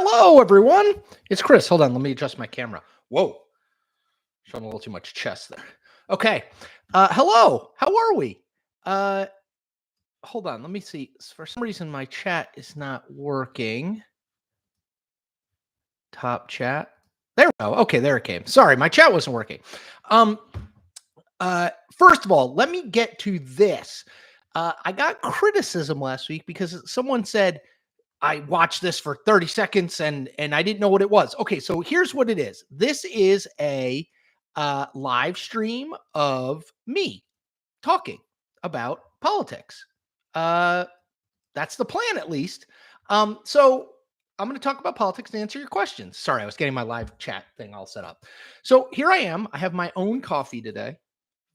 Hello, everyone. It's Chris. Hold on. Let me adjust my camera. Whoa. Showing a little too much chest there. Okay. Hello. How are we? Hold on. Let me see. For some reason, my chat is not working. Top chat. There we go. Okay, there it came. Sorry, my chat wasn't working. First of all, let me get to this. I got criticism last week because someone said, I watched this for 30 seconds and I didn't know what it was. Okay, so here's what it is. This is a live stream of me talking about politics. That's the plan, at least. So I'm going to talk about politics and answer your questions. Sorry, I was getting my live chat thing all set up. So here I am. I have my own coffee today.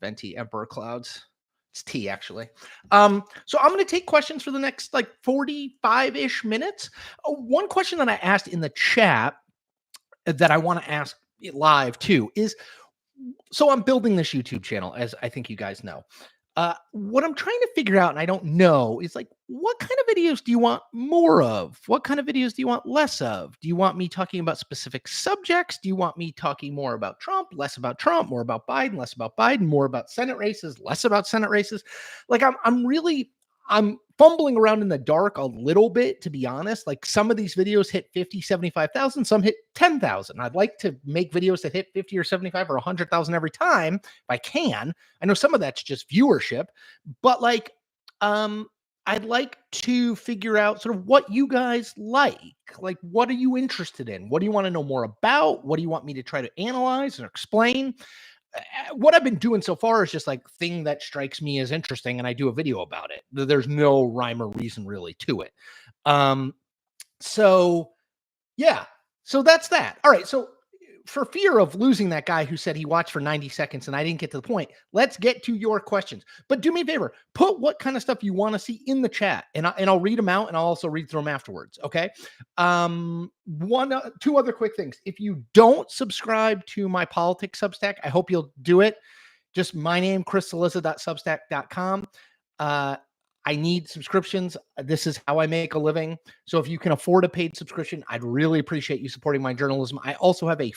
Venti Emperor Clouds. It's tea, actually. So I'm going to take questions for the next 45-ish minutes. One question that I asked in the chat that I want to ask live too is, so I'm building this YouTube channel, as I think you guys know. What I'm trying to figure out, and I don't know, is what kind of videos do you want more of? What kind of videos do you want less of? Do you want me talking about specific subjects? Do you want me talking more about Trump, less about Trump, more about Biden, less about Biden, more about Senate races, less about Senate races? I'm fumbling around in the dark a little bit, to be honest. Some of these videos hit 50, 75,000, some hit 10,000. I'd like to make videos that hit 50 or 75 or 100,000 every time if I can. I know some of that's just viewership, but I'd like to figure out sort of what you guys like. What are you interested in? What do you want to know more about? What do you want me to try to analyze and explain? What I've been doing so far is just thing that strikes me as interesting, and I do a video about it. There's no rhyme or reason really to it. So that's that. All right. So for fear of losing that guy who said he watched for 90 seconds and I didn't get to the point, let's get to your questions. But do me a favor, put what kind of stuff you want to see in the chat, and I'll read them out, and I'll also read through them afterwards. Okay. Two other quick things. If you don't subscribe to my politics Substack, I hope you'll do it. Just my name, chrissaliza.substack.com. I need subscriptions. This is how I make a living. So if you can afford a paid subscription, I'd really appreciate you supporting my journalism. I also have a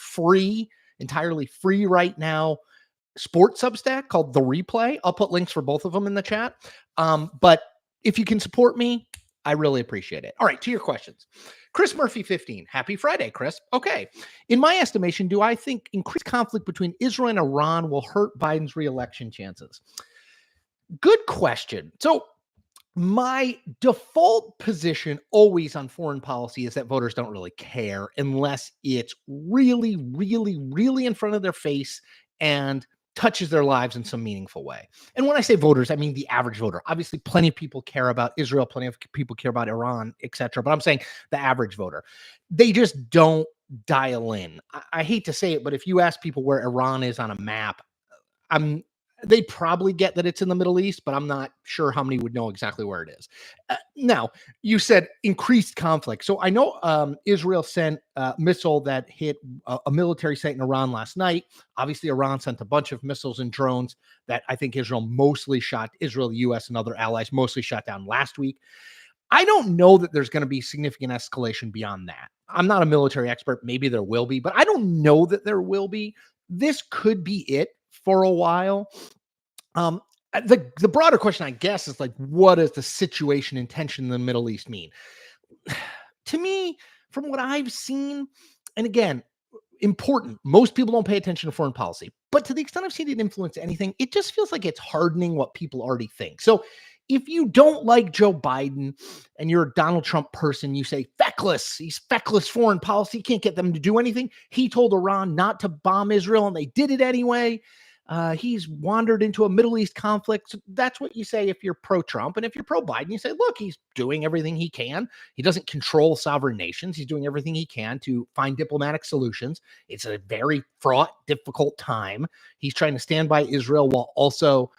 entirely free right now, sports Substack called The Replay. I'll put links for both of them in the chat. But if you can support me, I really appreciate it. All right, to your questions. Chris Murphy 15. Happy Friday, Chris. Okay. In my estimation, do I think increased conflict between Israel and Iran will hurt Biden's reelection chances? Good question. So my default position always on foreign policy is that voters don't really care unless it's really, really, really in front of their face and touches their lives in some meaningful way. And when I say voters, I mean the average voter. Obviously, plenty of people care about Israel, plenty of people care about Iran, etc. But I'm saying the average voter. They just don't dial in. I hate to say it, but if you ask people where Iran is on a map, they probably get that it's in the Middle East, but I'm not sure how many would know exactly where it is. Now, you said increased conflict. So I know Israel sent a missile that hit a military site in Iran last night. Obviously, Iran sent a bunch of missiles and drones that I think Israel, the U.S. and other allies mostly shot down last week. I don't know that there's going to be significant escalation beyond that. I'm not a military expert. Maybe there will be, but I don't know that there will be. This could be it for a while. The broader question, I guess, is what does the situation and tension in the Middle East mean? To me, from what I've seen, and again, important, most people don't pay attention to foreign policy, but to the extent I've seen it influence anything, it just feels like it's hardening what people already think. So if you don't like Joe Biden and you're a Donald Trump person, you say feckless, he's feckless foreign policy, can't get them to do anything. He told Iran not to bomb Israel and they did it anyway. He's wandered into a Middle East conflict. So that's what you say if you're pro-Trump. And if you're pro-Biden, you say, look, he's doing everything he can. He doesn't control sovereign nations. He's doing everything he can to find diplomatic solutions. It's a very fraught, difficult time. He's trying to stand by Israel while also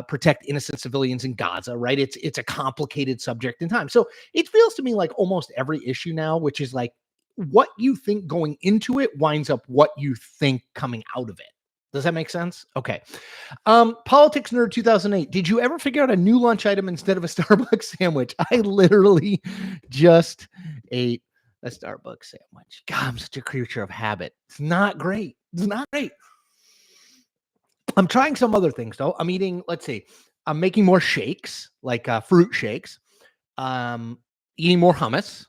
protect innocent civilians in Gaza, right? It's a complicated subject in time. So it feels to me like almost every issue now, which is what you think going into it winds up what you think coming out of it. Does that make sense? Okay. Politics Nerd 2008. Did you ever figure out a new lunch item instead of a Starbucks sandwich? I literally just ate a Starbucks sandwich. God, I'm such a creature of habit. It's not great. It's not great. I'm trying some other things though. I'm eating, let's see, I'm making more shakes, like fruit shakes. Eating more hummus.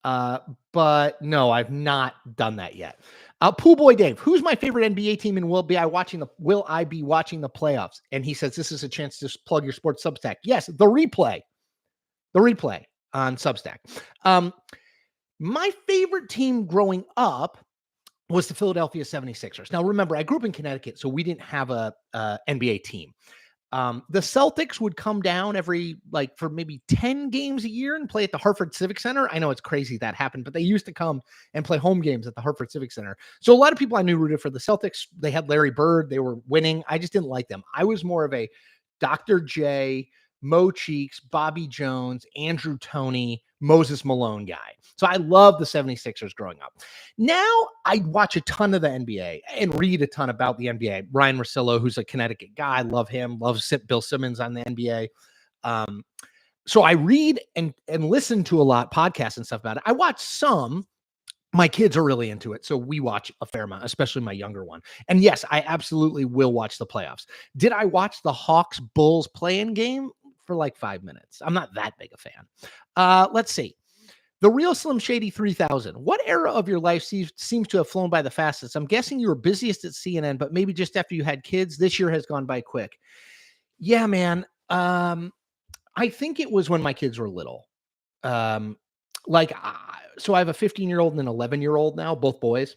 Uh, but no, I've not done that yet. Pool boy Dave, who's my favorite NBA team, and will I be watching the playoffs? And he says this is a chance to plug your sports Substack. Yes, the replay on Substack. My favorite team growing up was the Philadelphia 76ers. Now, remember, I grew up in Connecticut, so we didn't have a NBA team. The Celtics would come down for maybe 10 games a year and play at the Hartford Civic Center. I know it's crazy that happened, but they used to come and play home games at the Hartford Civic Center. So a lot of people I knew rooted for the Celtics. They had Larry Bird. They were winning. I just didn't like them. I was more of a Dr. J, Mo Cheeks, Bobby Jones, Andrew Toney, Moses Malone guy. So I love the 76ers growing up. Now I watch a ton of the NBA and read a ton about the NBA. Ryan Russillo, who's a Connecticut guy, love him, loves Bill Simmons on the NBA. So I read and listen to a lot podcasts and stuff about it. I watch some. My kids are really into it, so we watch a fair amount, especially my younger one. And yes, I absolutely will watch the playoffs. Did I watch the Hawks-Bulls play-in game for like 5 minutes? I'm not that big a fan. Let's see. The Real Slim Shady 3000. What era of your life seems to have flown by the fastest? I'm guessing you were busiest at CNN, but maybe just after you had kids. This year has gone by quick. Yeah, man. I think it was when my kids were little. So I have a 15-year-old and an 11-year-old now, both boys.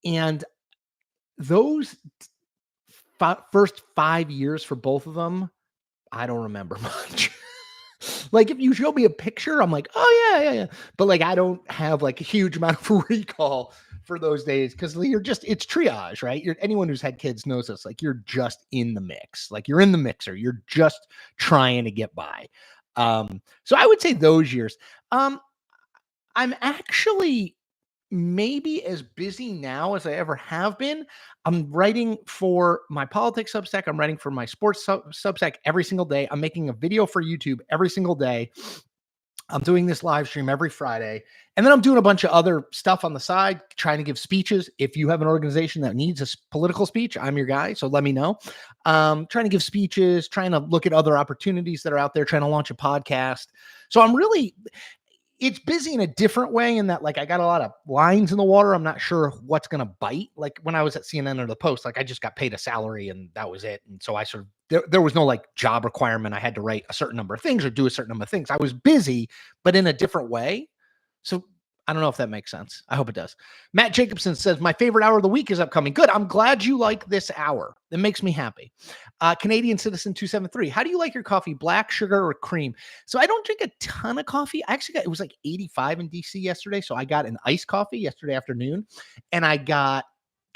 And those first 5 years for both of them, I don't remember much. Like if you show me a picture, I'm like, oh yeah. But like, I don't have like a huge amount of recall for those days because it's triage, right? Anyone who's had kids knows this. Like you're just in the mix. Like you're in the mixer. You're just trying to get by. So I would say those years. I'm actually maybe as busy now as I ever have been. I'm writing for my politics Substack. I'm writing for my sports Substack every single day. I'm making a video for YouTube every single day. I'm doing this live stream every Friday. And then I'm doing a bunch of other stuff on the side, trying to give speeches. If you have an organization that needs a political speech, I'm your guy. So let me know. Trying to give speeches, trying to look at other opportunities that are out there, trying to launch a podcast. So it's busy in a different way in that, like, I got a lot of lines in the water. I'm not sure what's going to bite. Like when I was at CNN or the Post, like I just got paid a salary and that was it. And so I sort of, there was no like job requirement. I had to write a certain number of things or do a certain number of things. I was busy, but in a different way. So I don't know if that makes sense. I hope it does. Matt Jacobson says, my favorite hour of the week is upcoming. Good. I'm glad you like this hour. It makes me happy. Canadian Citizen 273. How do you like your coffee? Black, sugar, or cream? So I don't drink a ton of coffee. I actually it was like 85 in DC yesterday. So I got an iced coffee yesterday afternoon and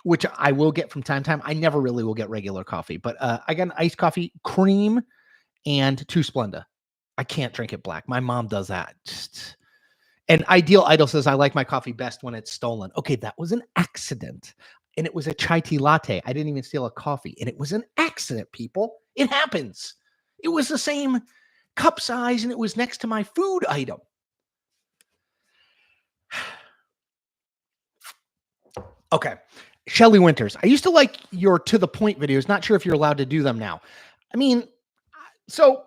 which I will get from time to time. I never really will get regular coffee, but I got an iced coffee, cream, and 2 Splenda. I can't drink it black. My mom does that. And Ideal Idol says, I like my coffee best when it's stolen. Okay, that was an accident. And it was a chai tea latte. I didn't even steal a coffee. And it was an accident, people. It happens. It was the same cup size, and it was next to my food item. Okay. Shelly Winters. I used to like your to the point videos. Not sure if you're allowed to do them now. I mean, so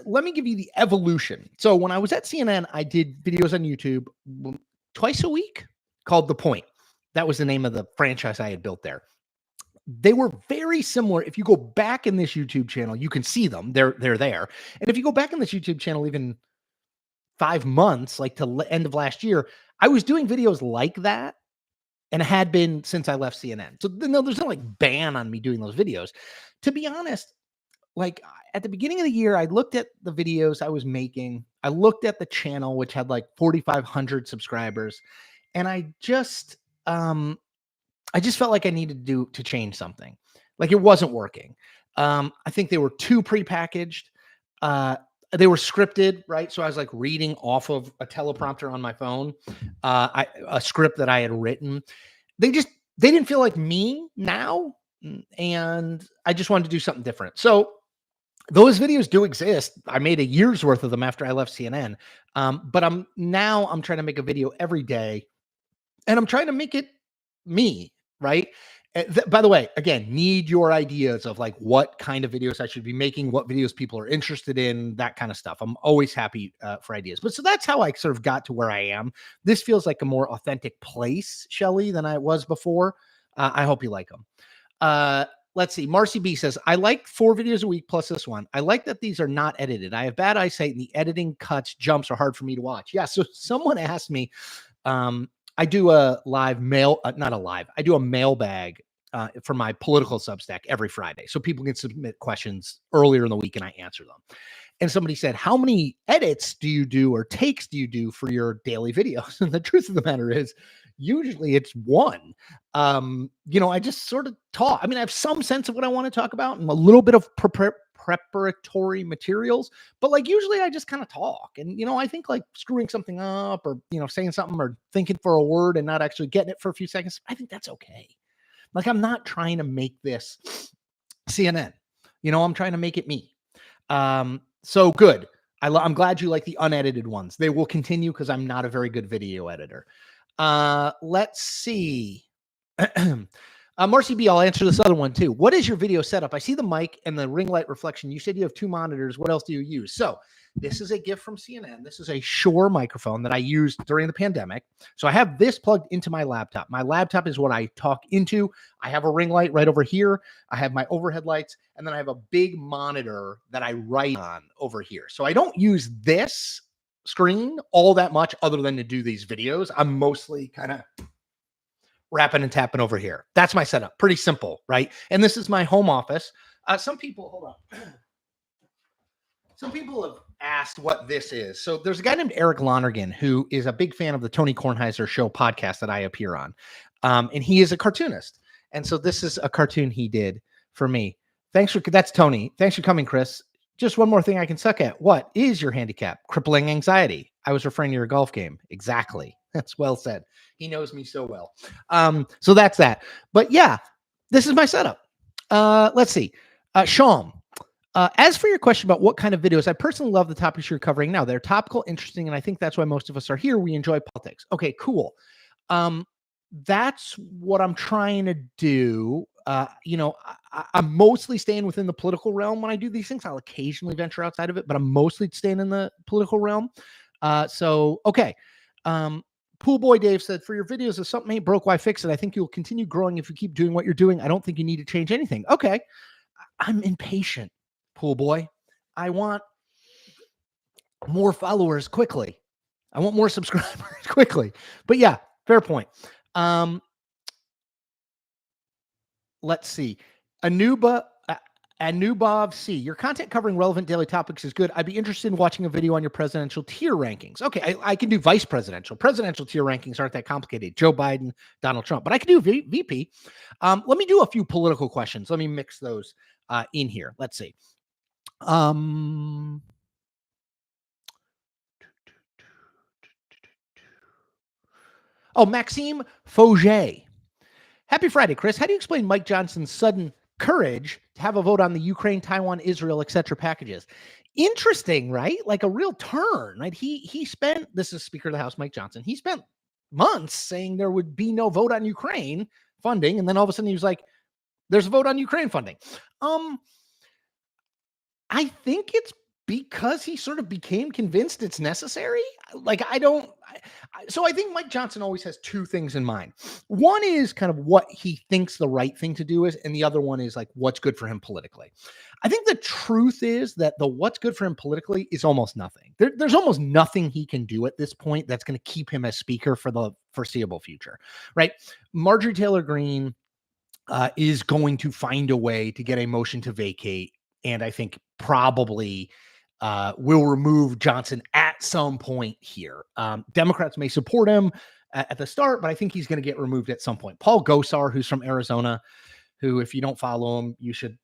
let me give you the evolution. So when I was at CNN, I did videos on YouTube twice a week called The Point. That was the name of the franchise I had built there. They were very similar. If you go back in this YouTube channel, you can see them. They're there. And if you go back in this YouTube channel, even 5 months, like to end of last year, I was doing videos like that and had been since I left CNN. So no, there's no like ban on me doing those videos. To be honest, like at the beginning of the year, I looked at the videos I was making. I looked at the channel, which had like 4,500 subscribers. And I just felt like I needed to change something. Like it wasn't working. I think they were too prepackaged. They were scripted, right? So I was like reading off of a teleprompter on my phone, a script that I had written. They didn't feel like me now. And I just wanted to do something different. So those videos do exist. I made a year's worth of them after I left CNN. But I'm trying to make a video every day, and I'm trying to make it me, right? By the way, again, need your ideas of like what kind of videos I should be making, what videos people are interested in, that kind of stuff. I'm always happy for ideas. But so that's how I sort of got to where I am. This feels like a more authentic place, Shelly, than I was before. I hope you like them. Let's see. Marcy B says, I like 4 videos a week plus this one. I like that these are not edited. I have bad eyesight and the editing cuts, jumps are hard for me to watch. Yeah. So someone asked me, I do a live mail, not a live, I do a mailbag for my political Substack every Friday. So people can submit questions earlier in the week and I answer them. And somebody said, how many edits do you do or takes do you do for your daily videos? And the truth of the matter is, usually it's one. I just sort of talk. I mean, I have some sense of what I want to talk about and a little bit of preparatory materials, but like usually I just kind of talk. And, I think like screwing something up or, saying something or thinking for a word and not actually getting it for a few seconds, I think that's okay. Like, I'm not trying to make this CNN, I'm trying to make it me. So good. I'm glad you like the unedited ones. They will continue because I'm not a very good video editor. Let's see. Marcy B, I'll answer this other one too. What is your video setup? I see the mic and the ring light reflection. You said you have 2 monitors. What else do you use? So this is a gift from CNN. This is a Shure microphone that I used during the pandemic. So I have this plugged into my laptop. My laptop is what I talk into. I have a ring light right over here. I have my overhead lights, and then I have a big monitor that I write on over here. So I don't use this screen all that much other than to do these videos. I'm mostly kind of rapping and tapping over here. That's my setup. Pretty simple, right? And this is my home office. Some people, hold on. Some people have asked what this is. So there's a guy named Eric Lonergan who is a big fan of the Tony Kornheiser Show podcast that I appear on. And he is a cartoonist. And so this is a cartoon he did for me. That's Tony. Thanks for coming, Chris. Just one more thing I can suck at. What is your handicap? Crippling anxiety. I was referring to your golf game. Exactly. That's well said. He knows me so well. So that's that. But yeah, this is my setup. Let's see. Sean, as for your question about what kind of videos, I personally love the topics you're covering now. They're topical, interesting, and I think that's why most of us are here. We enjoy politics. Okay, cool. That's what I'm trying to do. I'm mostly staying within the political realm when I do these things. I'll occasionally venture outside of it, but I'm mostly staying in the political realm. Okay. Pool Boy Dave said, for your videos, if something ain't broke, why fix it? I think you'll continue growing if you keep doing what you're doing. I don't think you need to change anything. Okay. I'm impatient, Pool Boy. I want more followers quickly. I want more subscribers quickly. But yeah, fair point. Let's see. Anubov C. Your content covering relevant daily topics is good. I'd be interested in watching a video on your presidential tier rankings. Okay, I can do vice presidential. Presidential tier rankings aren't that complicated. Joe Biden, Donald Trump. But I can do VP. Let me do a few political questions. Let me mix those in here. Let's see. Maxime Fauget. Happy Friday, Chris. How do you explain Mike Johnson's sudden courage to have a vote on the Ukraine, Taiwan, Israel, etc. packages? Interesting, right? Like a real turn, right? He spent, this is Speaker of the House, Mike Johnson. He spent months saying there would be no vote on Ukraine funding. And then all of a sudden he was like, there's a vote on Ukraine funding. I think it's because he sort of became convinced it's necessary. So I think Mike Johnson always has 2 things in mind. One is kind of what he thinks the right thing to do is, and the other one is like what's good for him politically. I think the truth is that the what's good for him politically is almost nothing. There's almost nothing he can do at this point that's going to keep him as speaker for the foreseeable future, right? Marjorie Taylor Greene is going to find a way to get a motion to vacate, and I think probably will remove Johnson at some point here. Democrats may support him at the start, but I think he's going to get removed at some point. Paul Gosar, who's from Arizona, who, if you don't follow him, you should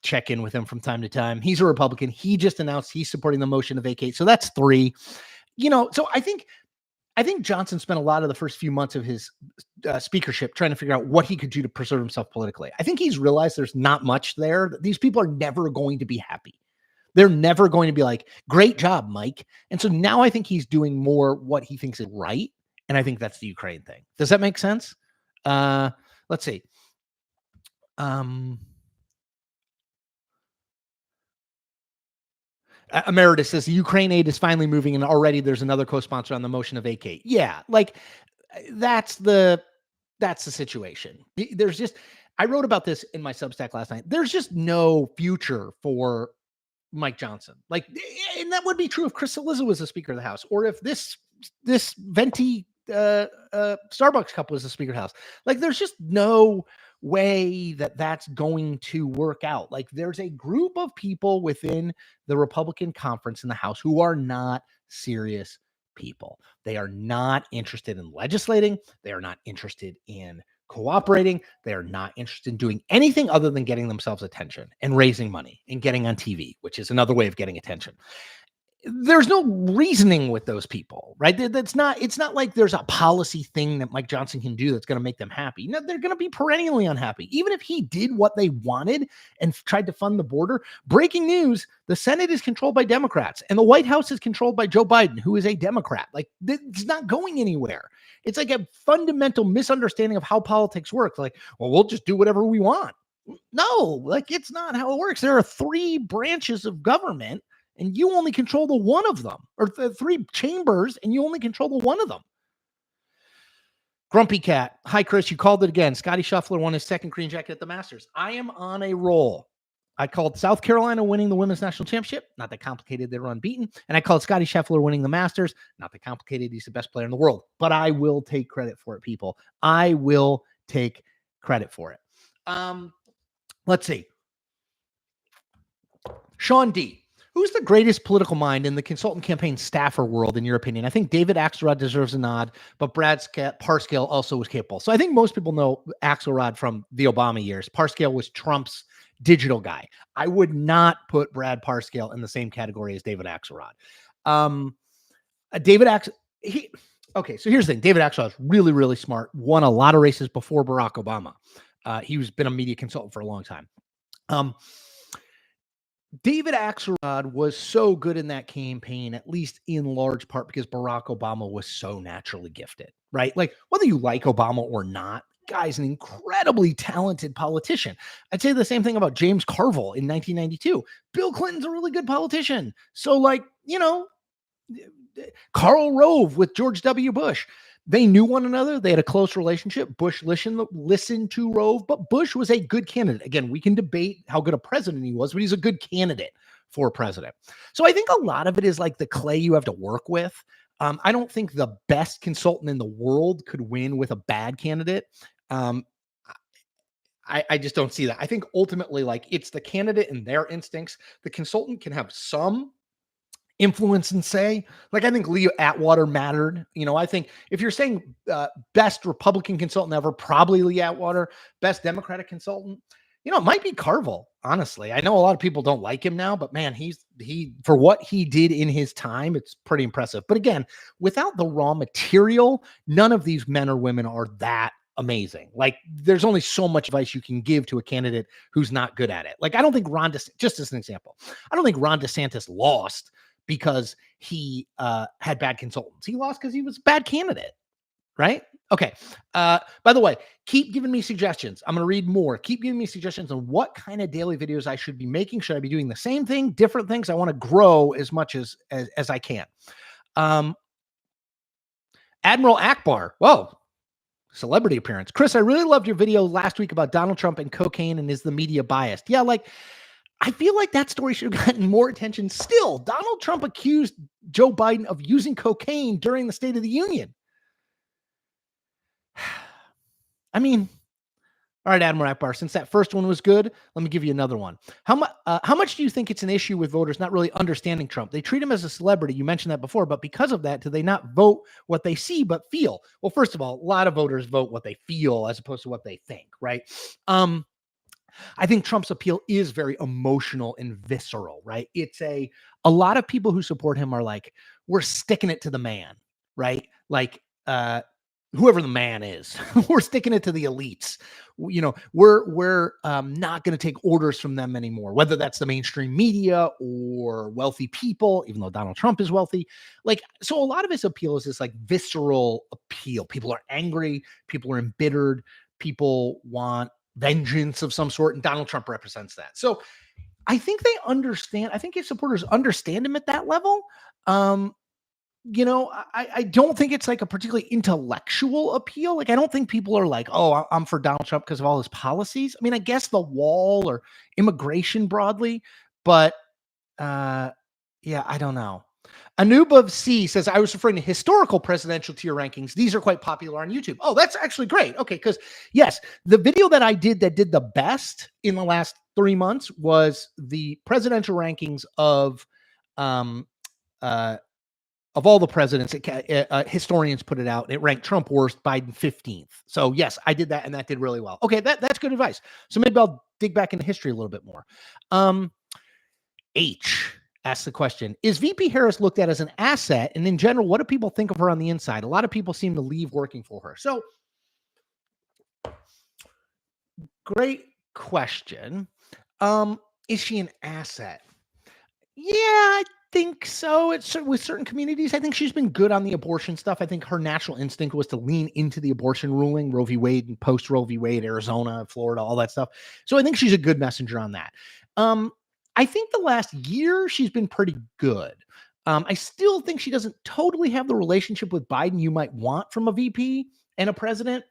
check in with him from time to time. He's a Republican. He just announced he's supporting the motion to vacate. So that's 3. So I think I think Johnson spent a lot of the first few months of his speakership trying to figure out what he could do to preserve himself politically. I think he's realized there's not much there. These people are never going to be happy. They're never going to be like, great job, Mike. And so now I think he's doing more what he thinks is right. And I think that's the Ukraine thing. Does that make sense? Let's see. Emeritus says the Ukraine aid is finally moving, and already there's another co-sponsor on the motion to vacate. Yeah, like that's the situation. There's just, I wrote about this in my Substack last night. There's just no future for Mike Johnson. Like, and that would be true if Chris Cillizza was the Speaker of the House, or if this venti Starbucks cup was the Speaker of the House. Like, there's just no way that that's going to work out. Like, there's a group of people within the Republican conference in the House who are not serious people. They are not interested in legislating. They are not interested in cooperating. They are not interested in doing anything other than getting themselves attention and raising money and getting on TV, which is another way of getting attention. There's no reasoning with those people, right? It's not like there's a policy thing that Mike Johnson can do that's going to make them happy. No, they're going to be perennially unhappy. Even if he did what they wanted and tried to fund the border. Breaking news, the Senate is controlled by Democrats and the White House is controlled by Joe Biden, who is a Democrat. Like, it's not going anywhere. It's like a fundamental misunderstanding of how politics works. Like, well, we'll just do whatever we want. No, like, it's not how it works. There are 3 branches of government and you only control the one of them, or 3 chambers, and you only control the one of them. Grumpy Cat. Hi, Chris. You called it again. Scotty Scheffler won his second green jacket at the Masters. I am on a roll. I called South Carolina winning the women's national championship. Not that complicated. They were unbeaten. And I called Scotty Scheffler winning the Masters. Not that complicated. He's the best player in the world. But I will take credit for it, people. I will take credit for it. Let's see. Sean D. Who's the greatest political mind in the consultant campaign staffer world, in your opinion? I think David Axelrod deserves a nod, but Brad Parscale also was capable. So I think most people know Axelrod from the Obama years. Parscale was Trump's digital guy. I would not put Brad Parscale in the same category as David Axelrod. Okay, so here's the thing. David Axelrod is really, really smart, won a lot of races before Barack Obama. He's been a media consultant for a long time. David Axelrod was so good in that campaign, at least in large part because Barack Obama was so naturally gifted, right? Like, whether you like Obama or not, guy's an incredibly talented politician. I'd say the same thing about James Carville in 1992. Bill Clinton's a really good politician. So, like, Karl Rove with George W. Bush. They knew one another. They had a close relationship. Bush listened to Rove, but Bush was a good candidate. Again, we can debate how good a president he was, but he's a good candidate for president. So I think a lot of it is like the clay you have to work with. I don't think the best consultant in the world could win with a bad candidate. I just don't see that. I think ultimately, like, it's the candidate and their instincts. The consultant can have some influence and say, like, I think Leo Atwater mattered. I think if you're saying best Republican consultant ever, probably Lee Atwater. Best Democratic consultant, it might be Carville. Honestly, I know a lot of people don't like him now, but man, he for what he did in his time, it's pretty impressive. But again, without the raw material, none of these men or women are that amazing. Like, there's only so much advice you can give to a candidate who's not good at it. Like, I don't think just as an example, I don't think Ron DeSantis lost because he had bad consultants. He lost because he was a bad candidate, right? Okay. By the way, keep giving me suggestions. I'm going to read more. Keep giving me suggestions on what kind of daily videos I should be making. Should I be doing the same thing, different things? I want to grow as much as I can. Admiral Akbar. Whoa. Celebrity appearance. Chris, I really loved your video last week about Donald Trump and cocaine and is the media biased? Yeah, like, I feel like that story should have gotten more attention. Still, Donald Trump accused Joe Biden of using cocaine during the State of the Union. I mean, all right, Admiral Akbar, since that first one was good, let me give you another one. How much do you think it's an issue with voters not really understanding Trump? They treat him as a celebrity. You mentioned that before, but because of that, do they not vote what they see but feel? Well, first of all, a lot of voters vote what they feel as opposed to what they think, right? I think Trump's appeal is very emotional and visceral, right? It's a lot of people who support him are like, we're sticking it to the man. right? Like whoever the man is, we're sticking it to the elites. We're not going to take orders from them anymore, whether that's the mainstream media or wealthy people, even though Donald Trump is wealthy. Like, so a lot of his appeal is this like visceral appeal. People are angry, people are embittered, people want vengeance of some sort, and Donald Trump represents that. So I think they understand. I think his supporters understand him at that level. I don't think it's like a particularly intellectual appeal. Like, I don't think people are like, oh, I'm for Donald Trump because of all his policies. I mean, I guess the wall or immigration broadly, but yeah, I don't know. Anub of C says, I was referring to historical presidential tier rankings. These are quite popular on YouTube. Oh, that's actually great. Okay, because yes, the video that I did that did the best in the last 3 months was the presidential rankings of all the presidents. Historians put it out. It ranked Trump worst, Biden 15th. So yes, I did that, and that did really well. Okay, that's good advice. So maybe I'll dig back into history a little bit more. H asks the question, is VP Harris looked at as an asset? And in general, what do people think of her on the inside? A lot of people seem to leave working for her. So great question. Is she an asset? Yeah, I think so. It's with certain communities. I think she's been good on the abortion stuff. I think her natural instinct was to lean into the abortion ruling, Roe v. Wade and post Roe v. Wade, Arizona, Florida, all that stuff. So I think she's a good messenger on that. I think the last year she's been pretty good. I still think she doesn't totally have the relationship with Biden you might want from a VP and a president.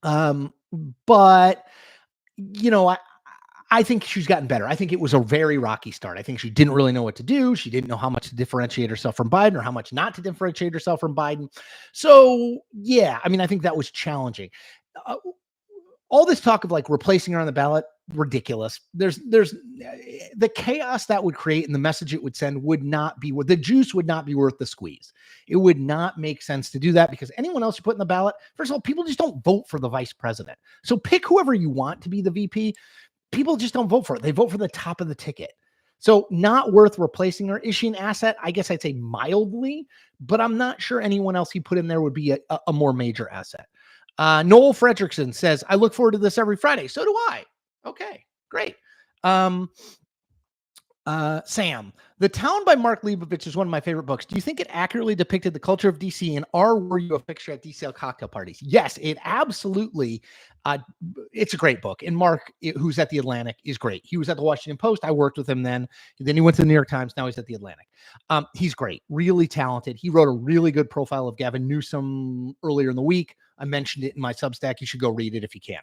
But I think she's gotten better. I think it was a very rocky start. I think she didn't really know what to do. She didn't know how much to differentiate herself from Biden or how much not to differentiate herself from Biden. So yeah, I mean, I think that was challenging. All this talk of like replacing her on the ballot, ridiculous. There's the chaos that would create and the message it would send would not be worth, the juice would not be worth the squeeze. It would not make sense to do that because anyone else you put in the ballot, first of all, people just don't vote for the vice president. So pick whoever you want to be the VP. People just don't vote for it. They vote for the top of the ticket. So not worth replacing her. Is she an asset? I guess I'd say mildly, but I'm not sure anyone else he put in there would be a more major asset. Noel Fredrickson says, I look forward to this every Friday. So do I. Okay, great. Sam, The Town by Mark Leibovich is one of my favorite books. Do you think it accurately depicted the culture of DC, and were you a fixture at DCL cocktail parties? Yes, it absolutely. It's a great book. And Mark, who's at The Atlantic, is great. He was at the Washington Post. I worked with him then. Then he went to the New York Times. Now he's at The Atlantic. He's great, really talented. He wrote a really good profile of Gavin Newsom earlier in the week. I mentioned it in my Substack. You should go read it if you can.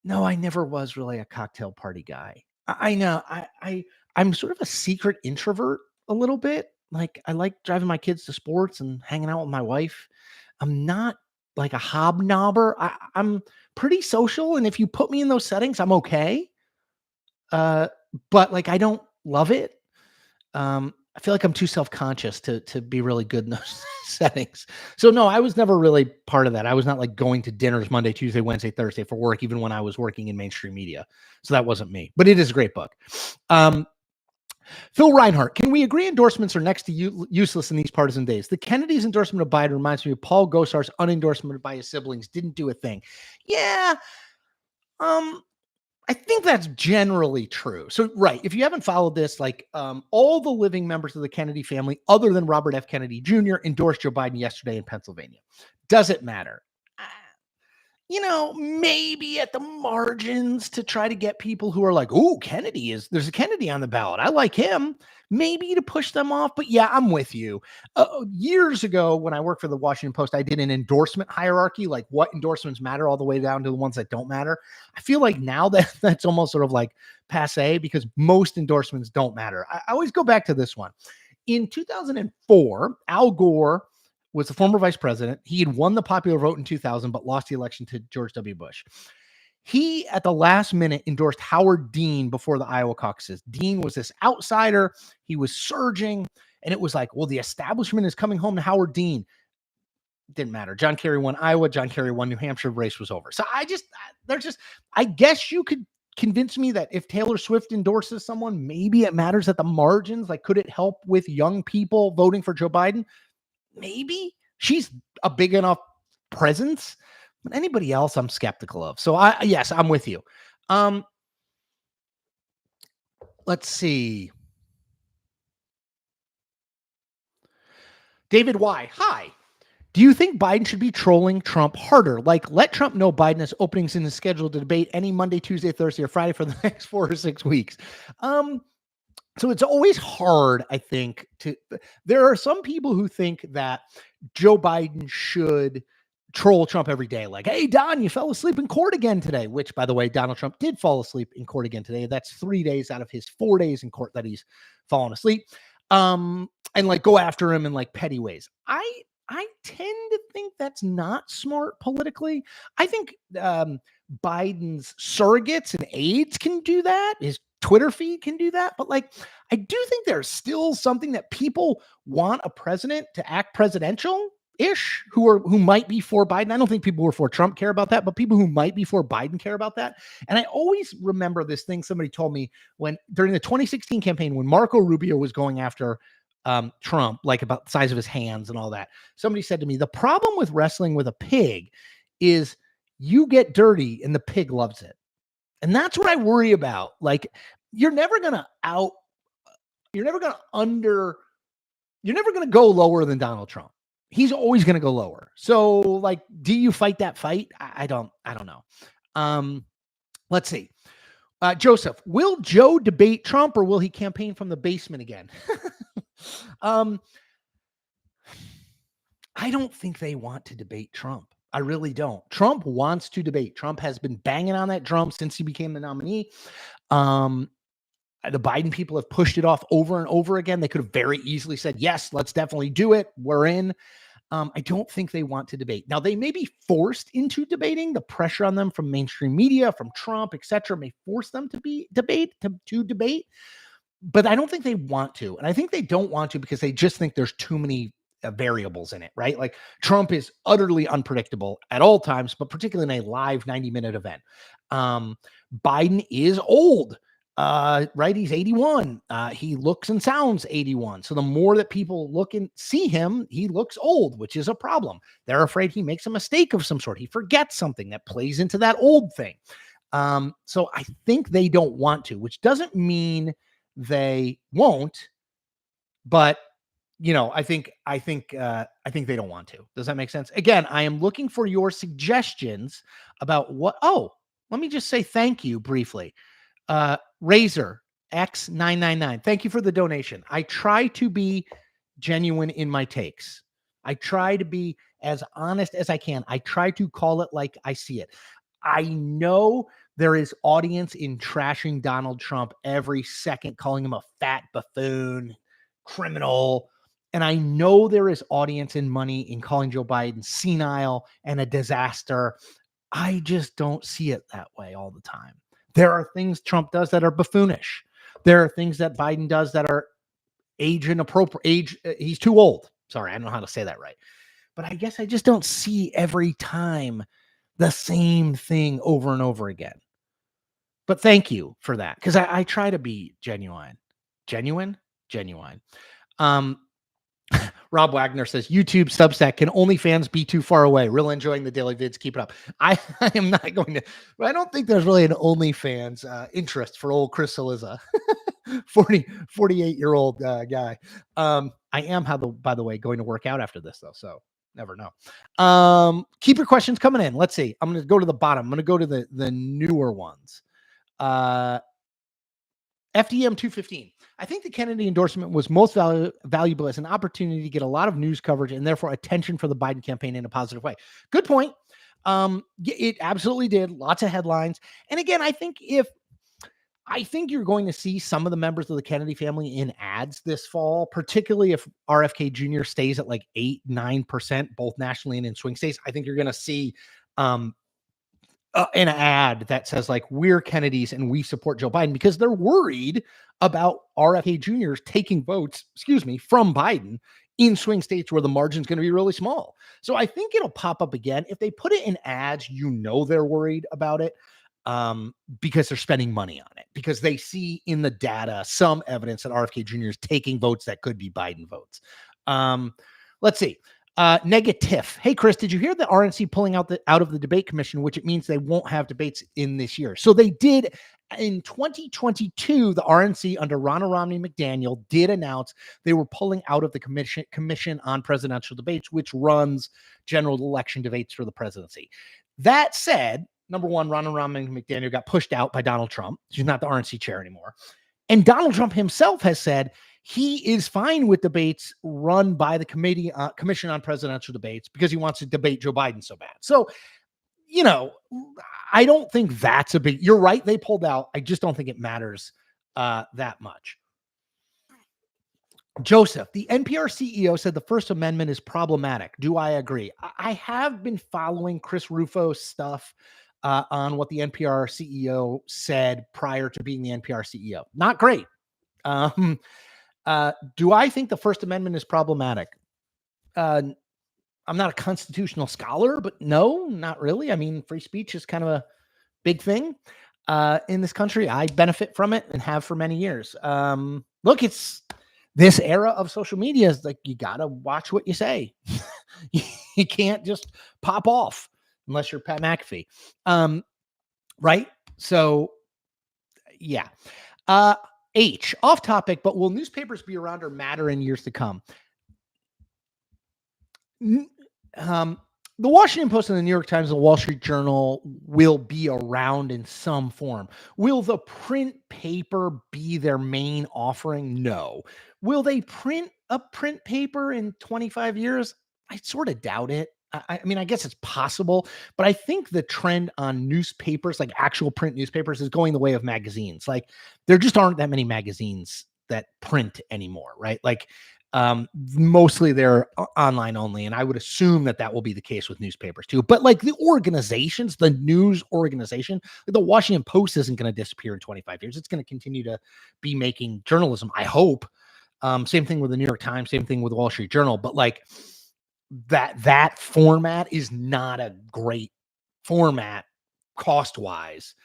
No, I never was really a cocktail party guy. I know. I'm sort of a secret introvert a little bit. Like, I like driving my kids to sports and hanging out with my wife. I'm not like a hobnobber. I'm pretty social, and if you put me in those settings, I'm okay. But like, I don't love it. I feel like I'm too self-conscious to be really good in those settings. So no, I was never really part of that. I was not like going to dinners Monday, Tuesday, Wednesday, Thursday for work, even when I was working in mainstream media. So that wasn't me, but it is a great book. Phil Reinhart, can we agree endorsements are next to useless in these partisan days? The Kennedy's endorsement of Biden reminds me of Paul Gosar's unendorsement by his siblings. Didn't do a thing. Yeah. I think that's generally true. So, right, if you haven't followed this, like all the living members of the Kennedy family, other than Robert F. Kennedy Jr., endorsed Joe Biden yesterday in Pennsylvania. Does it matter? Maybe at the margins to try to get people who are like, oh, there's a Kennedy on the ballot. I like him. Maybe to push them off. But yeah, I'm with you. Years ago, when I worked for the Washington Post, I did an endorsement hierarchy, like what endorsements matter all the way down to the ones that don't matter. I feel like now that's almost sort of like passe because most endorsements don't matter. I always go back to this one. In 2004, Al Gore was the former vice president. He had won the popular vote in 2000, but lost the election to George W. Bush. He, at the last minute, endorsed Howard Dean before the Iowa caucuses. Dean was this outsider. He was surging, and it was like, well, the establishment is coming home to Howard Dean. Didn't matter. John Kerry won Iowa. John Kerry won New Hampshire. Race was over. So I guess you could convince me that if Taylor Swift endorses someone, maybe it matters at the margins. Like, could it help with young people voting for Joe Biden? maybe she's a big enough presence, but anybody else I'm skeptical of. So yes, I'm with you. Let's see. David Y. Hi. Do you think Biden should be trolling Trump harder? Like, let Trump know Biden has openings in his schedule to debate any Monday, Tuesday, Thursday, or Friday for the next 4 or 6 weeks. So it's always hard, I think, there are some people who think that Joe Biden should troll Trump every day. Like, hey, Don, you fell asleep in court again today, which, by the way, Donald Trump did fall asleep in court again today. That's 3 days out of his 4 days in court that he's fallen asleep. And like go after him in like petty ways. I tend to think that's not smart politically. I think Biden's surrogates and aides can do that. His Twitter feed can do that. But like, I do think there's still something that people want a president to act presidential ish who might be for Biden. I don't think people who are for Trump care about that, but people who might be for Biden care about that. And I always remember this thing somebody told me when during the 2016 campaign, when Marco Rubio was going after Trump, like about the size of his hands and all that. Somebody said to me, the problem with wrestling with a pig is you get dirty and the pig loves it. And that's what I worry about. Like, you're never going to go lower than Donald Trump. He's always going to go lower. So like, do you fight that fight? I don't know. Let's see. Joseph, will Joe debate Trump or will he campaign from the basement again? I don't think they want to debate Trump. I really don't. Trump wants to debate. Trump has been banging on that drum since he became the nominee. The Biden people have pushed it off over and over again. They could have very easily said, yes, let's definitely do it. We're in. I don't think they want to debate. Now, they may be forced into debating. The pressure on them from mainstream media, from Trump, et cetera, may force them to debate. But I don't think they want to. And I think they don't want to because they just think there's too many variables in it, right? Like Trump is utterly unpredictable at all times, but particularly in a live 90-minute event. Biden is old, right? He's 81. He looks and sounds 81. So the more that people look and see him, he looks old, which is a problem. They're afraid he makes a mistake of some sort. He forgets something that plays into that old thing. So I think they don't want to, which doesn't mean they won't, but I think they don't want to. Does that make sense? Again, I am looking for your suggestions about what. Oh, let me just say thank you briefly. Razor X999. Thank you for the donation. I try to be genuine in my takes. I try to be as honest as I can. I try to call it like I see it. I know there is audience in trashing Donald Trump every second, calling him a fat buffoon, criminal. And I know there is audience and money in calling Joe Biden senile and a disaster. I just don't see it that way all the time. There are things Trump does that are buffoonish. There are things that Biden does that are age inappropriate. He's too old. Sorry, I don't know how to say that right. But I guess I just don't see every time the same thing over and over again. But thank you for that, because I try to be genuine. Rob Wagner says, YouTube, Substack, can OnlyFans be too far away? Real enjoying the daily vids. Keep it up. I am not going to, I don't think there's really an OnlyFans interest for old Chris Cillizza, 48-year-old guy. I am, by the way, going to work out after this, though. So never know. Keep your questions coming in. Let's see. I'm going to go to the bottom. I'm going to go to the newer ones. FDM 215. I think the Kennedy endorsement was most valuable as an opportunity to get a lot of news coverage and therefore attention for the Biden campaign in a positive way. Good point. It absolutely did. Lots of headlines. And again, I think you're going to see some of the members of the Kennedy family in ads this fall, particularly if RFK Jr. stays at like 8-9%, both nationally and in swing states. I think you're going to see an ad that says like, we're Kennedys and we support Joe Biden, because they're worried about RFK Jr.'s taking votes, from Biden in swing states where the margin's going to be really small. So I think it'll pop up again. If they put it in ads, they're worried about it because they're spending money on it, because they see in the data some evidence that RFK Jr. is taking votes that could be Biden votes. Let's see. Negative. Hey, Chris, did you hear the RNC pulling out of the debate commission, which it means they won't have debates in this year? So they did in 2022. The RNC under Ronna Romney McDaniel did announce they were pulling out of the commission on presidential debates, which runs general election debates for the presidency. That said, number one, Ronna Romney McDaniel got pushed out by Donald Trump. She's not the RNC chair anymore. And Donald Trump himself has said he is fine with debates run by the Commission on Presidential Debates because he wants to debate Joe Biden so bad. So, I don't think that's a big, you're right, they pulled out. I just don't think it matters that much. Joseph, the NPR CEO said the First Amendment is problematic. Do I agree? I have been following Chris Rufo's stuff on what the NPR CEO said prior to being the NPR CEO. Not great. Do I think the First Amendment is problematic? I'm not a constitutional scholar, but no, not really. I mean, free speech is kind of a big thing in this country. I benefit from it and have for many years. Look, it's this era of social media is like, you got to watch what you say. You can't just pop off unless you're Pat McAfee. Right? So, yeah. H, off topic, but will newspapers be around or matter in years to come? The Washington Post and the New York Times and the Wall Street Journal will be around in some form. Will the print paper be their main offering? No. Will they print a print paper in 25 years? I sort of doubt it. I mean, I guess it's possible, but I think the trend on newspapers, like actual print newspapers, is going the way of magazines. Like, there just aren't that many magazines that print anymore, right? Like, mostly they're online only, and I would assume that will be the case with newspapers too. But like the organizations, the news organization, the Washington Post isn't going to disappear in 25 years. It's going to continue to be making journalism, I hope. Same thing with the New York Times, same thing with the Wall Street Journal. But like that format is not a great format cost wise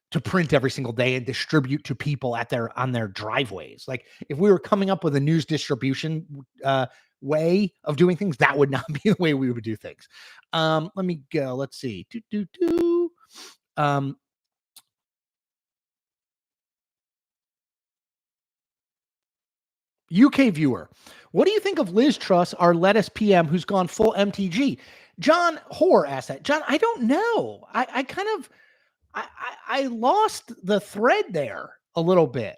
to print every single day and distribute to people on their driveways. Like, if we were coming up with a news distribution way of doing things, that would not be the way we would do things. Let me go. Let's see. UK viewer, what do you think of Liz Truss, our lettuce PM, who's gone full MTG? John Hoare asked that. John, I don't know. I lost the thread there a little bit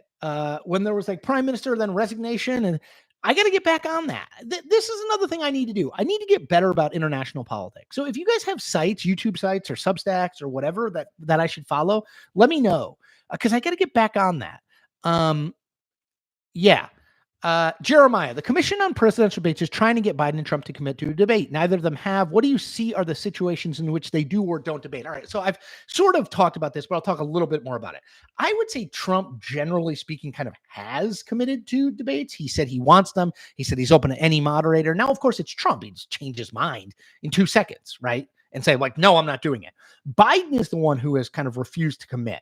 when there was like prime minister, then resignation, and I got to get back on that. This is another thing I need to do. I need to get better about international politics. So if you guys have sites, YouTube sites or Substacks or whatever that I should follow, let me know because I got to get back on that. Yeah. Jeremiah, the Commission on Presidential Debates is trying to get Biden and Trump to commit to a debate. Neither of them have. What do you see are the situations in which they do or don't debate? All right. So I've sort of talked about this, but I'll talk a little bit more about it. I would say Trump, generally speaking, kind of has committed to debates. He said he wants them. He said he's open to any moderator. Now, of course, it's Trump. He just changed his mind in 2 seconds, right? And say like, no, I'm not doing it. Biden is the one who has kind of refused to commit.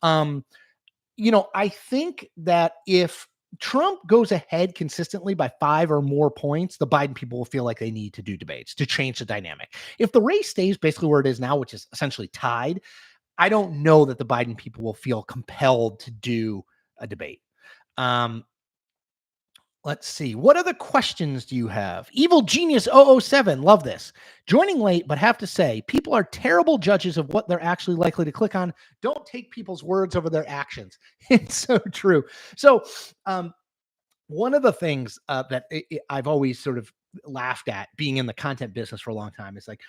I think that if Trump goes ahead consistently by 5 or more points, the Biden people will feel like they need to do debates to change the dynamic. If the race stays basically where it is now, which is essentially tied, I don't know that the Biden people will feel compelled to do a debate. Let's see. What other questions do you have? Evil Genius 007. Love this. Joining late, but have to say, people are terrible judges of what they're actually likely to click on. Don't take people's words over their actions. It's so true. So, one of the things that I've always sort of laughed at being in the content business for a long time is like,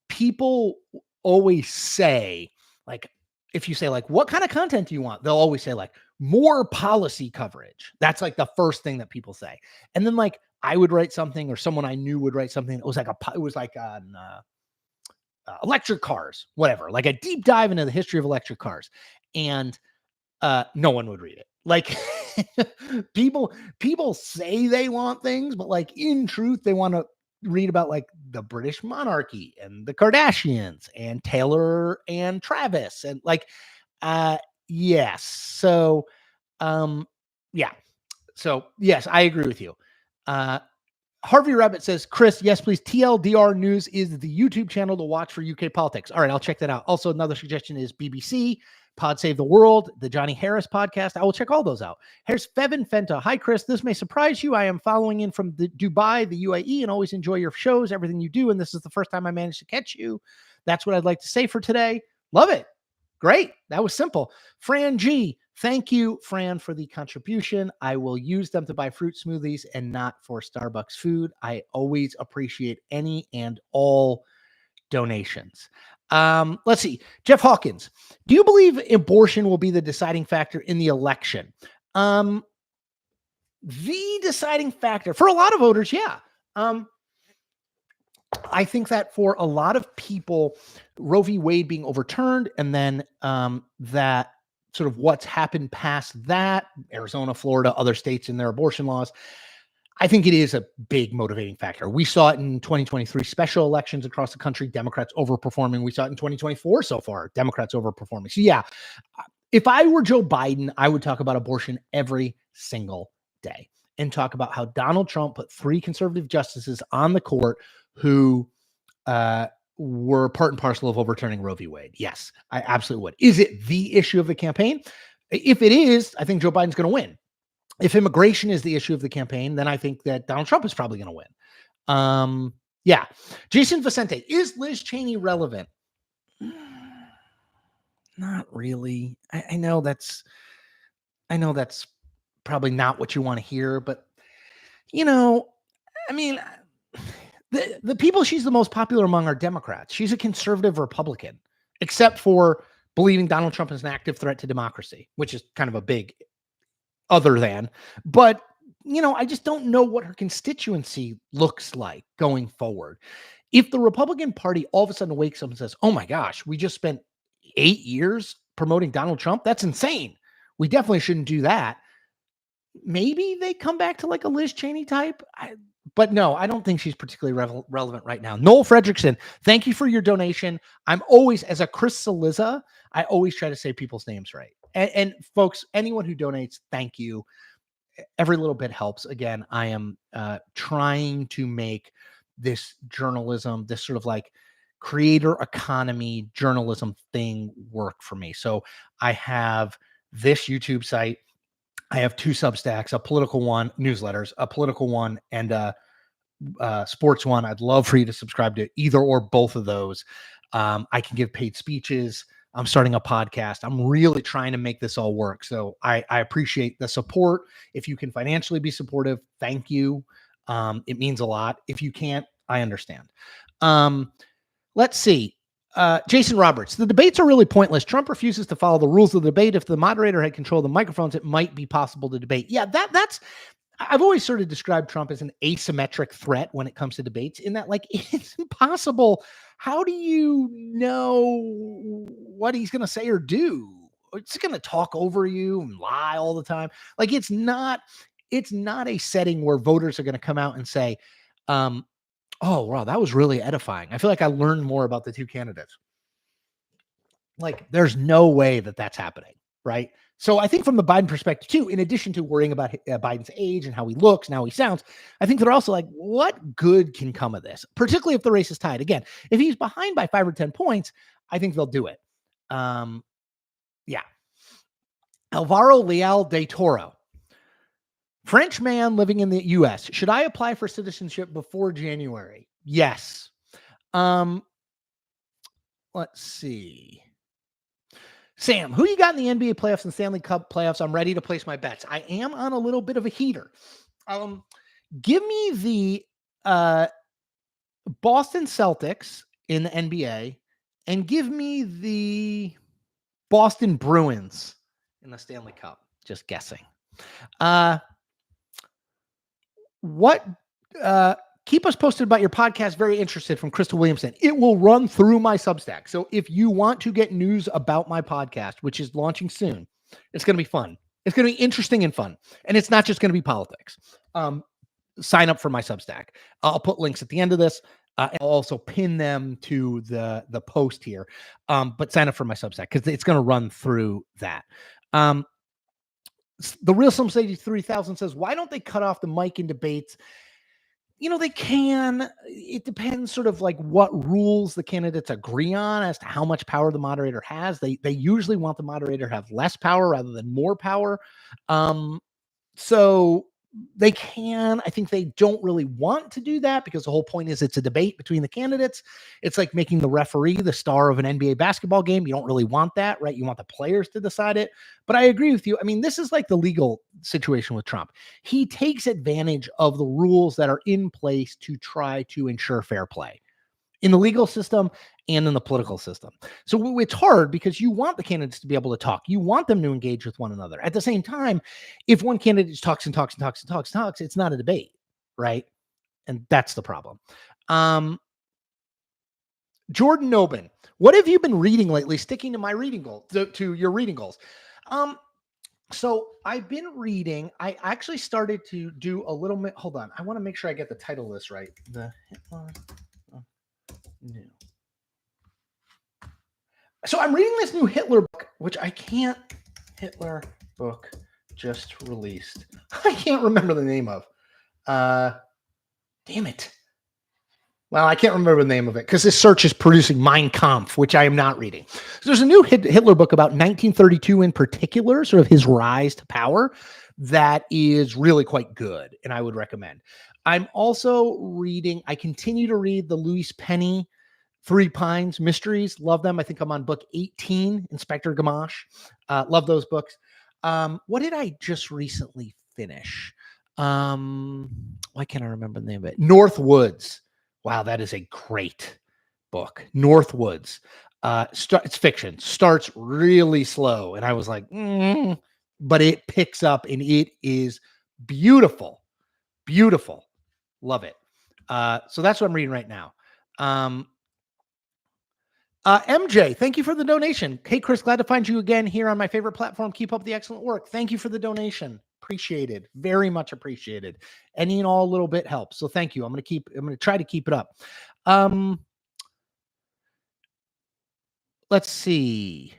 people always say, like, if you say like, what kind of content do you want? They'll always say like, more policy coverage. That's like the first thing that people say. And then like I would write something or someone I knew would write something. It was like on electric cars, whatever, like a deep dive into the history of electric cars. And no one would read it. Like people say they want things, but like in truth, they want to read about like the British monarchy and the Kardashians and Taylor and Travis and like, yes. So, yeah. So yes, I agree with you. Harvey Rabbit says, Chris, yes, please. TLDR News is the YouTube channel to watch for UK politics. All right, I'll check that out. Also, another suggestion is BBC, Pod Save the World, the Johnny Harris podcast. I will check all those out. Here's Fevin Fenta. Hi, Chris. This may surprise you. I am following in from Dubai, the UAE, and always enjoy your shows, everything you do. And this is the first time I managed to catch you. That's what I'd like to say for today. Love it. Great. That was simple. Fran G. Thank you, Fran, for the contribution. I will use them to buy fruit smoothies and not for Starbucks food. I always appreciate any and all donations. Let's see. Jeff Hawkins. Do you believe abortion will be the deciding factor in the election? The deciding factor for a lot of voters, yeah. I think that for a lot of people, Roe v. Wade being overturned, and then that sort of what's happened past that, Arizona, Florida, other states in their abortion laws, I think it is a big motivating factor. We saw it in 2023 special elections across the country, Democrats overperforming. We saw it in 2024 so far, Democrats overperforming. So yeah, if I were Joe Biden, I would talk about abortion every single day and talk about how Donald Trump put 3 conservative justices on the court who were part and parcel of overturning Roe v. Wade. Yes, I absolutely would. Is it the issue of the campaign? If it is, I think Joe Biden's going to win. If immigration is the issue of the campaign, then I think that Donald Trump is probably going to win. Yeah. Jason Vicente, is Liz Cheney relevant? Not really. I know that's probably not what you want to hear, but I mean, the people she's the most popular among are Democrats. She's a conservative Republican, except for believing Donald Trump is an active threat to democracy, which is kind of a big other than. But, I just don't know what her constituency looks like going forward. If the Republican Party all of a sudden wakes up and says, oh my gosh, we just spent 8 years promoting Donald Trump, that's insane. We definitely shouldn't do that. Maybe they come back to like a Liz Cheney type. But no, I don't think she's particularly relevant right now. Noel Fredrickson, thank you for your donation. I'm always, as a Chris Saliza, I always try to say people's names right. And folks, anyone who donates, thank you. Every little bit helps. Again, I am trying to make this journalism, this sort of like creator economy journalism thing work for me. So I have this YouTube site. I have 2 Substacks, a political one, newsletters, a political one, and a sports one. I'd love for you to subscribe to either or both of those. I can give paid speeches. I'm starting a podcast. I'm really trying to make this all work. So I appreciate the support. If you can financially be supportive, thank you. It means a lot. If you can't, I understand. Let's see. Jason Roberts, the debates are really pointless. Trump refuses to follow the rules of the debate. If the moderator had control of the microphones, it might be possible to debate. Yeah, that's I've always sort of described Trump as an asymmetric threat when it comes to debates, in that, like, it's impossible. How do you know what he's going to say or do? It's going to talk over you and lie all the time. Like, it's not a setting where voters are going to come out and say, oh, wow, that was really edifying. I feel like I learned more about the 2 candidates. Like, there's no way that that's happening, right? So I think from the Biden perspective too, in addition to worrying about Biden's age and how he looks and how he sounds, I think they're also like, what good can come of this? Particularly if the race is tied. Again, if he's behind by 5 or 10 points, I think they'll do it. Yeah. Alvaro Leal de Toro. French man living in the U.S. Should I apply for citizenship before January? Yes. Let's see. Sam, who you got in the NBA playoffs and Stanley Cup playoffs? I'm ready to place my bets. I am on a little bit of a heater. Give me the Boston Celtics in the NBA and give me the Boston Bruins in the Stanley Cup. Just guessing. Keep us posted about your podcast. Very interested, from Crystal Williamson. It will run through my Substack. So if you want to get news about my podcast, which is launching soon, it's going to be fun. It's going to be interesting and fun. And it's not just going to be politics. Sign up for my Substack. I'll put links at the end of this. I'll also pin them to the post here. But sign up for my Substack because it's going to run through that. The Real Slim 3000 says, why don't they cut off the mic in debates? They can. It depends sort of like what rules the candidates agree on as to how much power the moderator has. They usually want the moderator to have less power rather than more power. So they can. I think they don't really want to do that because the whole point is it's a debate between the candidates. It's like making the referee the star of an NBA basketball game. You don't really want that, right? You want the players to decide it. But I agree with you. I mean, this is like the legal situation with Trump. He takes advantage of the rules that are in place to try to ensure fair play in the legal system and in the political system. So it's hard because you want the candidates to be able to talk. You want them to engage with one another. At the same time, if one candidate just talks and talks and talks and talks and talks, it's not a debate, right? And that's the problem. Jordan Nobin, what have you been reading lately? Sticking to my reading goal, to your reading goals. So I've been reading. I actually started to do a little bit. Hold on. I want to make sure I get the title of this right. The Hitler. New. So I'm reading this new Hitler book, which I can't. Hitler book just released. I can't remember the name of. Damn it. Well, I can't remember the name of it because this search is producing Mein Kampf, which I am not reading. So there's a new Hitler book about 1932 in particular, sort of his rise to power, that is really quite good, and I would recommend. I'm also reading. I continue to read the Louis Penny Three Pines Mysteries. Love them. I think I'm on book 18, Inspector Gamache. Love those books. What did I just recently finish? Why can't I remember the name of it? North Woods. Wow, that is a great book. North Woods. It's fiction. Starts really slow. And I was like, but it picks up and it is beautiful. Beautiful. Love it. So that's what I'm reading right now. MJ, thank you for the donation. Hey, Chris, glad to find you again here on my favorite platform. Keep up the excellent work. Thank you for the donation. Appreciated. Very much appreciated. Any and all little bit helps. So thank you. I'm going to try to keep it up. Let's see.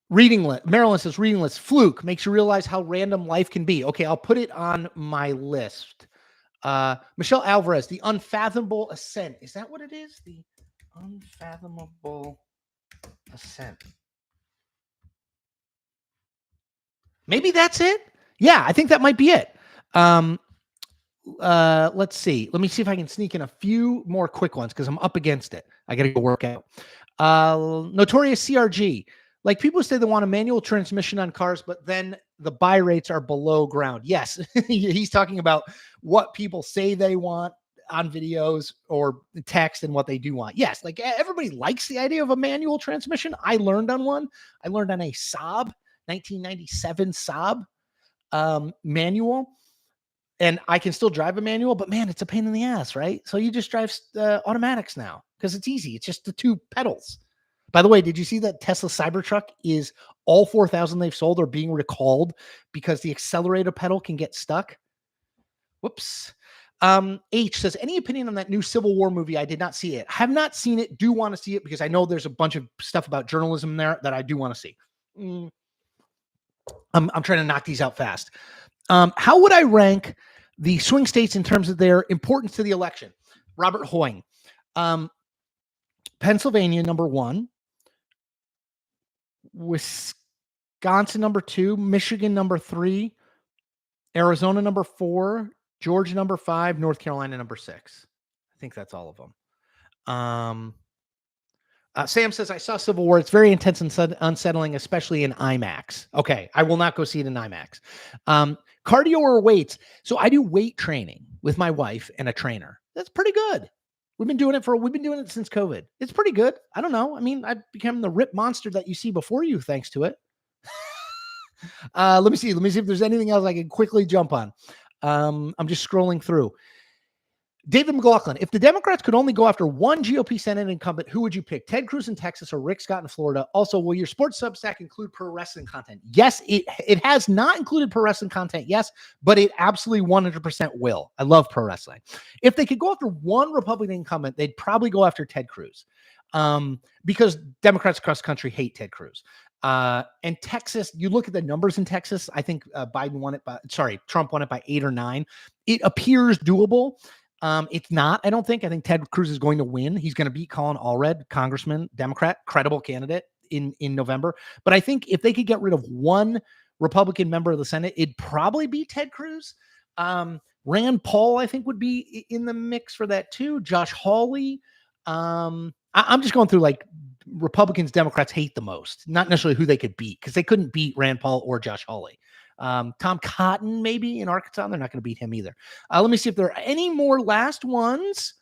Reading list. Marilyn says reading list. Fluke makes you realize how random life can be. Okay, I'll put it on my list. Michelle Alvarez, The Unfathomable Ascent. Is that what it is? The Unfathomable Ascent. Maybe that's it. Yeah, I think that might be it. Let's see. Let me see if I can sneak in a few more quick ones because I'm up against it. I got to go work out. Notorious CRG. Like people say they want a manual transmission on cars, but then the buy rates are below ground. Yes, he's talking about what people say they want on videos or text and what they do want. Yes, like everybody likes the idea of a manual transmission. I learned on one. I learned on a Saab, 1997 Saab manual. And I can still drive a manual, but man, it's a pain in the ass, right? So you just drive automatics now because it's easy. It's just the two pedals. By the way, did you see that Tesla Cybertruck is all 4,000 they've sold are being recalled because the accelerator pedal can get stuck? Whoops. H says, any opinion on that new Civil War movie? I did not see it. Have not seen it. Do want to see it because I know there's a bunch of stuff about journalism there that I do want to see. I'm trying to knock these out fast. How would I rank the swing states in terms of their importance to the election? Robert Hoying. Pennsylvania, number 1. Wisconsin, number 2. Michigan, number 3. Arizona, number 4. Georgia, number 5. North Carolina, number 6. I think that's all of them. Sam says, I saw Civil War. It's very intense and unsettling, especially in IMAX. Okay, I will not go see it in IMAX. Cardio or weights? So I do weight training with my wife and a trainer. That's pretty good. We've been doing it since COVID. It's pretty good. I don't know. I mean, I've become the ripped monster that you see before you, thanks to it. Let me see if there's anything else I can quickly jump on. I'm just scrolling through. David McLaughlin, if the Democrats could only go after one GOP Senate incumbent, who would you pick? Ted Cruz in Texas or Rick Scott in Florida? Also, will your sports Substack include pro wrestling content? Yes, it has not included pro wrestling content, yes, but it absolutely 100% will. I love pro wrestling. If they could go after one Republican incumbent, they'd probably go after Ted Cruz because Democrats across the country hate Ted Cruz. And Texas, you look at the numbers in Texas, I think Trump won it by 8 or 9. it appears doable. It's not, I don't think. I think Ted Cruz is going to win. He's going to beat Colin Allred, Congressman, Democrat, credible candidate in November. But I think if they could get rid of one Republican member of the Senate, it'd probably be Ted Cruz. Rand Paul, I think, would be in the mix for that too. Josh Hawley. I'm just going through like Republicans, Democrats hate the most, not necessarily who they could beat, because they couldn't beat Rand Paul or Josh Hawley. Tom Cotton, maybe in Arkansas. They're not going to beat him either. Let me see if there are any more last ones.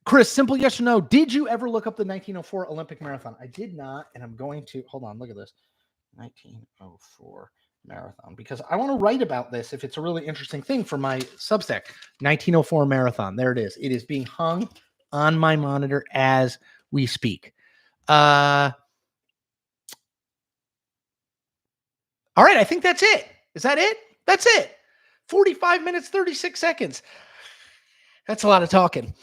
Chris, simple yes or no. Did you ever look up the 1904 Olympic marathon? I did not, and I'm going to. Hold on, look at this. 1904 marathon, because I want to write about this if it's a really interesting thing for my Substack. 1904 marathon. There it is. It is being hung on my monitor as we speak. All right, I think that's it. Is that it? That's it. 45 minutes, 36 seconds. That's a lot of talking.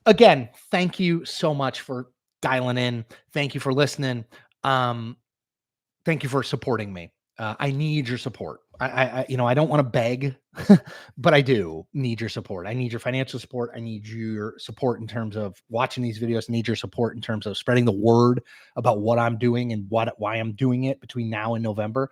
Again, thank you so much for dialing in. Thank you for listening. Thank you for supporting me. I need your support. I don't want to beg, but I do need your support. I need your financial support. I need your support in terms of watching these videos. I need your support in terms of spreading the word about what I'm doing and why I'm doing it between now and November.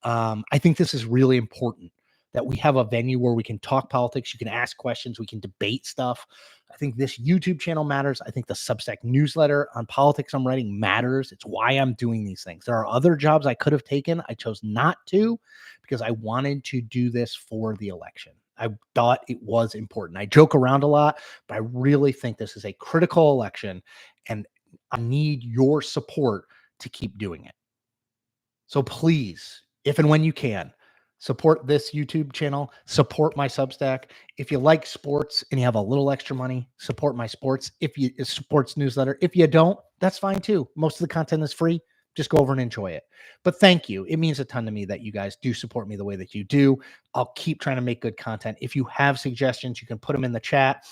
I think this is really important, that we have a venue where we can talk politics. You can ask questions. We can debate stuff. I think this YouTube channel matters. I think the Substack newsletter on politics I'm writing matters. It's why I'm doing these things. There are other jobs I could have taken. I chose not to because I wanted to do this for the election. I thought it was important. I joke around a lot, but I really think this is a critical election, and I need your support to keep doing it. So please, if and when you can, support this YouTube channel, support my Substack. If you like sports and you have a little extra money, support my sports sports newsletter. If you don't, that's fine too. Most of the content is free. Just go over and enjoy it. But thank you. It means a ton to me that you guys do support me the way that you do. I'll keep trying to make good content. If you have suggestions, you can put them in the chat.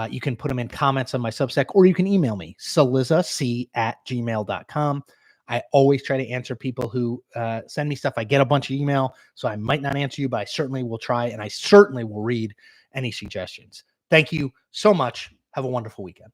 You can put them in comments on my Substack, or you can email me, salizac@gmail.com. I always try to answer people who send me stuff. I get a bunch of email, so I might not answer you, but I certainly will try, and I certainly will read any suggestions. Thank you so much. Have a wonderful weekend.